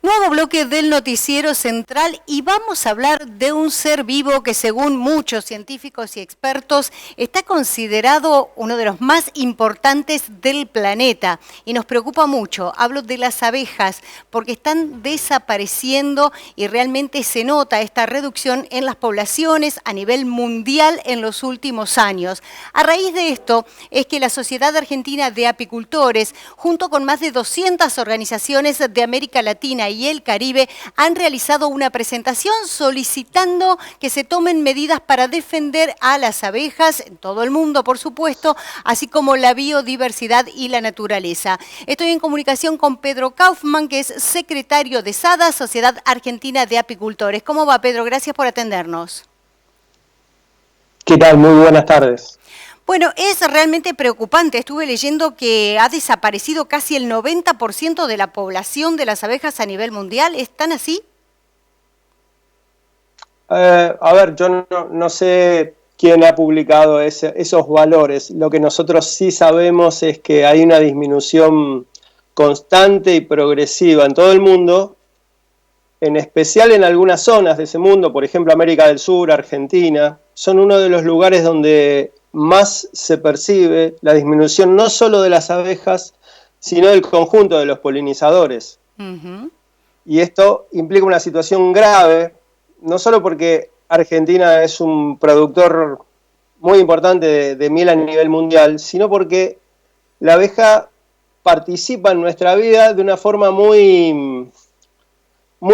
Nuevo bloque del noticiero central y vamos a hablar de un ser vivo que según muchos científicos y expertos está considerado uno de los más importantes del planeta y nos preocupa mucho. Hablo de las abejas porque están desapareciendo y realmente se nota esta reducción en las poblaciones a nivel mundial en los últimos años. A raíz de esto es que la Sociedad Argentina de Apicultores, junto con más de 200 organizaciones de América Latina y el Caribe, han realizado una presentación solicitando que se tomen medidas para defender a las abejas en todo el mundo, por supuesto, así como la biodiversidad y la naturaleza. Estoy en comunicación con Pedro Kaufmann, que es secretario de SADA, Sociedad Argentina de Apicultores. ¿Cómo va, Pedro? Gracias por atendernos. ¿Qué tal? Muy buenas tardes. Bueno, es realmente preocupante. Estuve leyendo que ha desaparecido casi el 90% de la población de las abejas a nivel mundial. ¿Están así? A ver, yo no sé quién ha publicado esos valores. Lo que nosotros sí sabemos es que hay una disminución constante y progresiva en todo el mundo, en especial en algunas zonas de ese mundo, por ejemplo América del Sur, Argentina, son uno de los lugares donde más se percibe la disminución no solo de las abejas, sino del conjunto de los polinizadores. Y esto implica una situación grave, no solo porque Argentina es un productor muy importante de miel a nivel mundial, sino porque la abeja participa en nuestra vida de una forma muy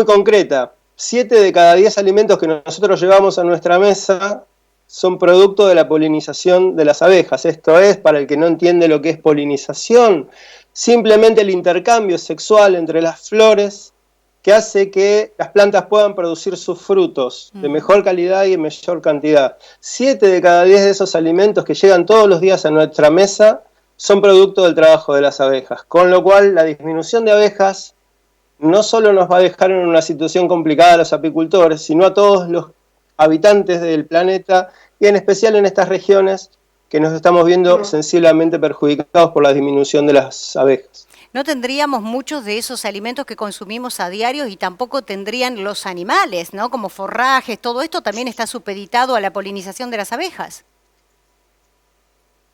concreta. 7 de cada 10 alimentos que nosotros llevamos a nuestra mesa son producto de la polinización de las abejas. Esto es, para el que no entiende lo que es polinización, simplemente el intercambio sexual entre las flores que hace que las plantas puedan producir sus frutos de mejor calidad y en mayor cantidad. 7 de cada 10 de esos alimentos que llegan todos los días a nuestra mesa son producto del trabajo de las abejas, con lo cual la disminución de abejas no solo nos va a dejar en una situación complicada a los apicultores, sino a todos los habitantes del planeta y en especial en estas regiones que nos estamos viendo sensiblemente perjudicados por la disminución de las abejas. No tendríamos muchos de esos alimentos que consumimos a diario y tampoco tendrían los animales, ¿no? Como forrajes, todo esto también está supeditado a la polinización de las abejas.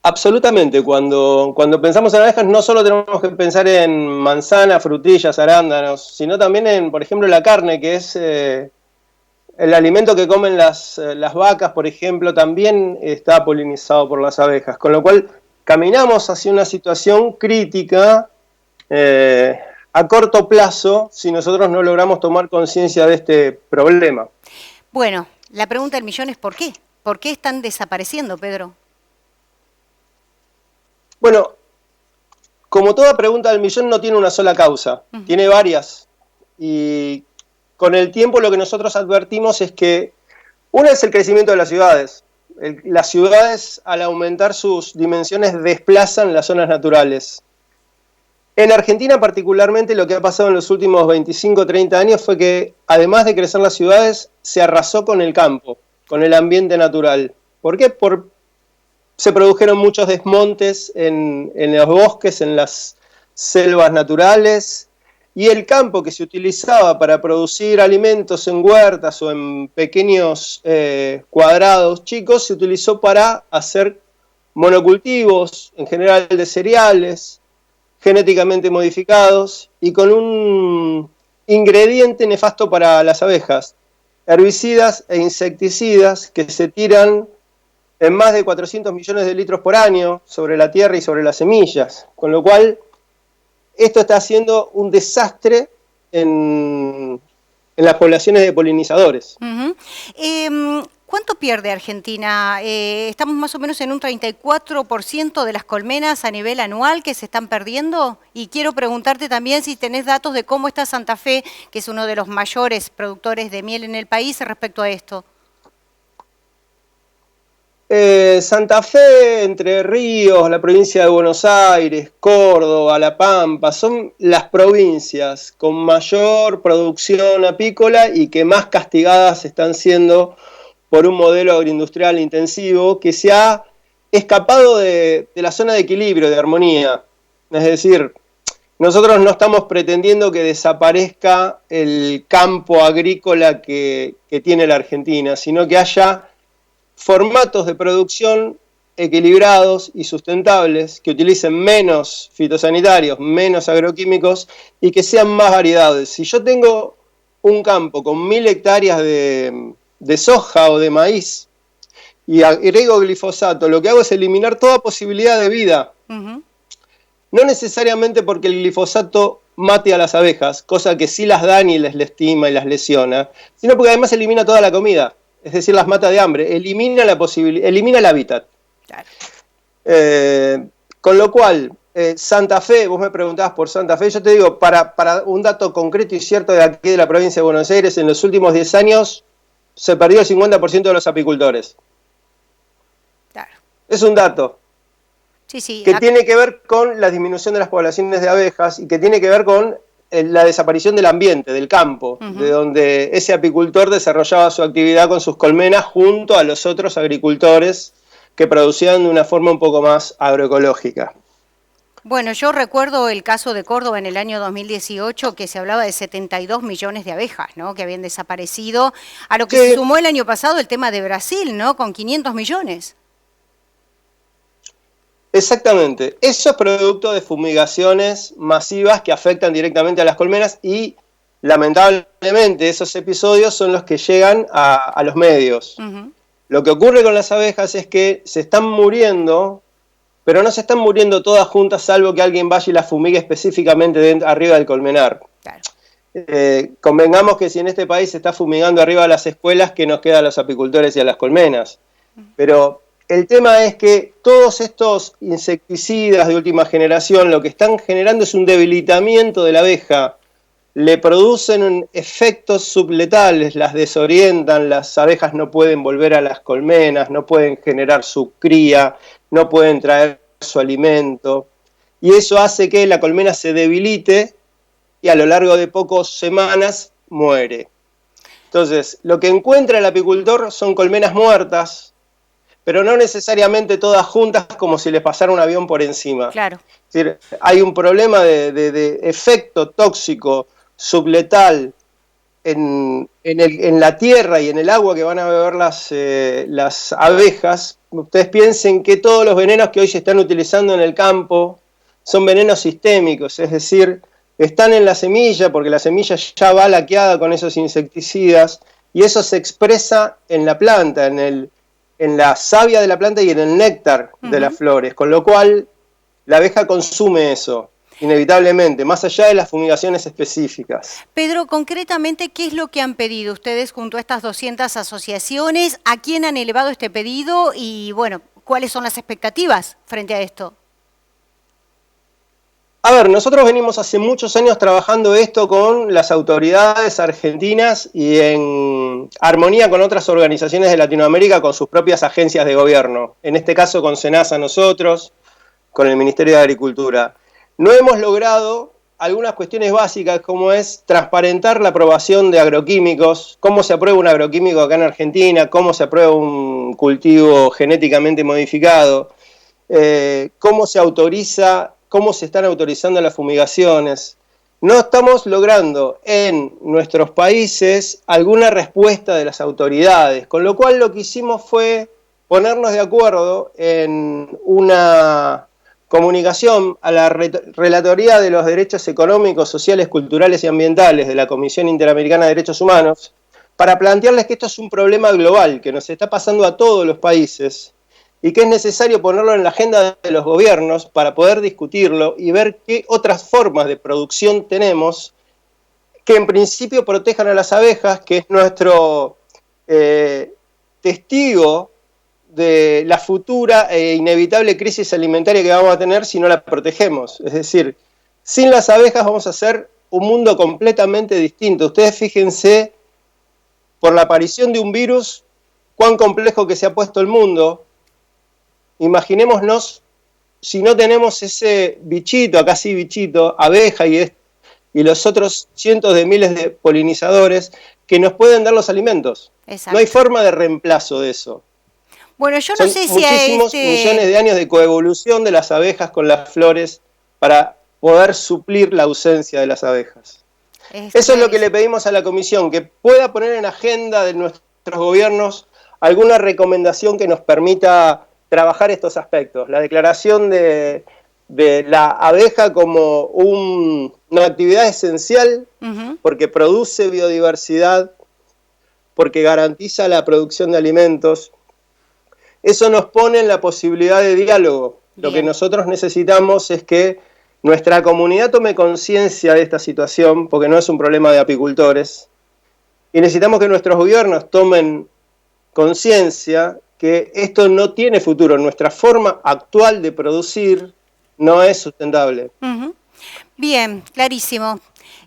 Absolutamente, cuando pensamos en abejas no solo tenemos que pensar en manzanas, frutillas, arándanos, sino también en, por ejemplo, la carne, que es el alimento que comen las vacas, por ejemplo, también está polinizado por las abejas, con lo cual caminamos hacia una situación crítica a corto plazo si nosotros no logramos tomar conciencia de este problema. Bueno, la pregunta del millón es ¿por qué? ¿Por qué están desapareciendo, Pedro? Bueno, como toda pregunta del millón no tiene una sola causa, tiene varias. Y con el tiempo lo que nosotros advertimos es que una es el crecimiento de las ciudades. Las ciudades, al aumentar sus dimensiones, desplazan las zonas naturales. En Argentina particularmente lo que ha pasado en los últimos 25 o 30 años fue que además de crecer las ciudades, se arrasó con el campo, con el ambiente natural. ¿Por qué? Se produjeron muchos desmontes en los bosques, en las selvas naturales, y el campo que se utilizaba para producir alimentos en huertas o en pequeños cuadrados chicos, se utilizó para hacer monocultivos, en general de cereales, genéticamente modificados, y con un ingrediente nefasto para las abejas, herbicidas e insecticidas que se tiran en más de 400 millones de litros por año sobre la tierra y sobre las semillas, con lo cual esto está haciendo un desastre en las poblaciones de polinizadores. ¿Cuánto pierde Argentina? Estamos más o menos en un 34% de las colmenas a nivel anual que se están perdiendo. Y quiero preguntarte también si tenés datos de cómo está Santa Fe, que es uno de los mayores productores de miel en el país, respecto a esto. Santa Fe, Entre Ríos, la provincia de Buenos Aires, Córdoba, La Pampa, son las provincias con mayor producción apícola y que más castigadas están siendo por un modelo agroindustrial intensivo que se ha escapado de la zona de equilibrio, de armonía. Es decir, nosotros no estamos pretendiendo que desaparezca el campo agrícola que tiene la Argentina, sino que haya formatos de producción equilibrados y sustentables, que utilicen menos fitosanitarios, menos agroquímicos y que sean más variedades. Si yo tengo un campo con 1000 hectáreas de soja o de maíz y agrego glifosato, lo que hago es eliminar toda posibilidad de vida. No necesariamente porque el glifosato mate a las abejas, cosa que sí las daña y les lastima y las lesiona, sino porque además elimina toda la comida, es decir, las mata de hambre, elimina el hábitat. Claro. Con lo cual, Santa Fe, vos me preguntabas por Santa Fe, yo te digo, para un dato concreto y cierto de aquí de la provincia de Buenos Aires, en los últimos 10 años se perdió el 50% de los apicultores. Claro. Es un dato. Sí, que tiene que ver con la disminución de las poblaciones de abejas y que tiene que ver con la desaparición del ambiente, del campo, de donde ese apicultor desarrollaba su actividad con sus colmenas junto a los otros agricultores que producían de una forma un poco más agroecológica. Bueno, yo recuerdo el caso de Córdoba en el año 2018, que se hablaba de 72 millones de abejas, ¿no?, que habían desaparecido, a lo que se sumó el año pasado el tema de Brasil, ¿no?, con 500 millones. Exactamente, eso es producto de fumigaciones masivas que afectan directamente a las colmenas y lamentablemente esos episodios son los que llegan a los medios. Lo que ocurre con las abejas es que se están muriendo, pero no se están muriendo todas juntas salvo que alguien vaya y las fumigue específicamente arriba del colmenar. Claro. Convengamos que si en este país se está fumigando arriba de las escuelas, ¿qué nos queda a los apicultores y a las colmenas? Pero el tema es que todos estos insecticidas de última generación lo que están generando es un debilitamiento de la abeja. Le producen efectos subletales, las desorientan, las abejas no pueden volver a las colmenas, no pueden generar su cría, no pueden traer su alimento. Y eso hace que la colmena se debilite y a lo largo de pocas semanas muere. Entonces, lo que encuentra el apicultor son colmenas muertas, pero no necesariamente todas juntas como si les pasara un avión por encima. Claro. Es decir, hay un problema de efecto tóxico subletal en la tierra y en el agua que van a beber las abejas. Ustedes piensen que todos los venenos que hoy se están utilizando en el campo son venenos sistémicos, es decir, están en la semilla porque la semilla ya va laqueada con esos insecticidas y eso se expresa en la planta, en la savia de la planta y en el néctar de las flores, con lo cual la abeja consume eso, inevitablemente, más allá de las fumigaciones específicas. Pedro, concretamente, ¿qué es lo que han pedido ustedes junto a estas 200 asociaciones? ¿A quién han elevado este pedido? Y, bueno, ¿cuáles son las expectativas frente a esto? A ver, nosotros venimos hace muchos años trabajando esto con las autoridades argentinas y en armonía con otras organizaciones de Latinoamérica, con sus propias agencias de gobierno. En este caso con SENASA nosotros, con el Ministerio de Agricultura. No hemos logrado algunas cuestiones básicas como es transparentar la aprobación de agroquímicos, cómo se aprueba un agroquímico acá en Argentina, cómo se aprueba un cultivo genéticamente modificado, cómo se autoriza, cómo se están autorizando las fumigaciones. No estamos logrando en nuestros países alguna respuesta de las autoridades, con lo cual lo que hicimos fue ponernos de acuerdo en una comunicación a la Relatoría de los Derechos Económicos, Sociales, Culturales y Ambientales de la Comisión Interamericana de Derechos Humanos para plantearles que esto es un problema global, que nos está pasando a todos los países y que es necesario ponerlo en la agenda de los gobiernos para poder discutirlo y ver qué otras formas de producción tenemos que en principio protejan a las abejas, que es nuestro testigo de la futura e inevitable crisis alimentaria que vamos a tener si no la protegemos. Es decir, sin las abejas vamos a hacer un mundo completamente distinto. Ustedes fíjense, por la aparición de un virus, cuán complejo que se ha puesto el mundo. Imaginémonos si no tenemos ese bichito, acá sí bichito, abeja y los otros cientos de miles de polinizadores que nos pueden dar los alimentos. Exacto. No hay forma de reemplazo de eso. Bueno, yo no Son sé si muchísimos millones de años de coevolución de las abejas con las flores para poder suplir la ausencia de las abejas. Eso es lo que le pedimos a la Comisión, que pueda poner en agenda de nuestros gobiernos alguna recomendación que nos permita trabajar estos aspectos. La declaración de la abeja como una actividad esencial, porque produce biodiversidad, porque garantiza la producción de alimentos. Eso nos pone en la posibilidad de diálogo. Bien. Lo que nosotros necesitamos es que nuestra comunidad tome conciencia de esta situación, porque no es un problema de apicultores, y necesitamos que nuestros gobiernos tomen conciencia que esto no tiene futuro. Nuestra forma actual de producir no es sustentable. Bien, clarísimo.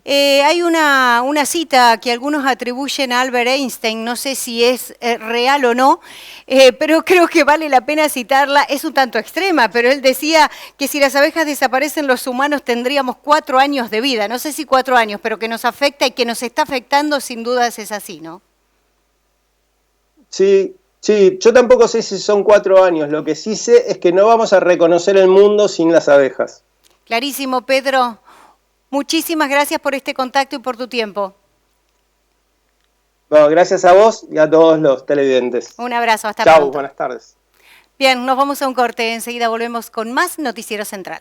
Hay una cita que algunos atribuyen a Albert Einstein, no sé si es real o no, pero creo que vale la pena citarla. Es un tanto extrema, pero él decía que si las abejas desaparecen, los humanos tendríamos 4 años de vida. No sé si 4 años, pero que nos afecta y que nos está afectando, sin dudas es así, ¿no? Sí, yo tampoco sé si son 4 años. Lo que sí sé es que no vamos a reconocer el mundo sin las abejas. Clarísimo, Pedro. Muchísimas gracias por este contacto y por tu tiempo. Bueno, gracias a vos y a todos los televidentes. Un abrazo, hasta pronto. Chau, buenas tardes. Bien, nos vamos a un corte. Enseguida volvemos con más Noticiero Central.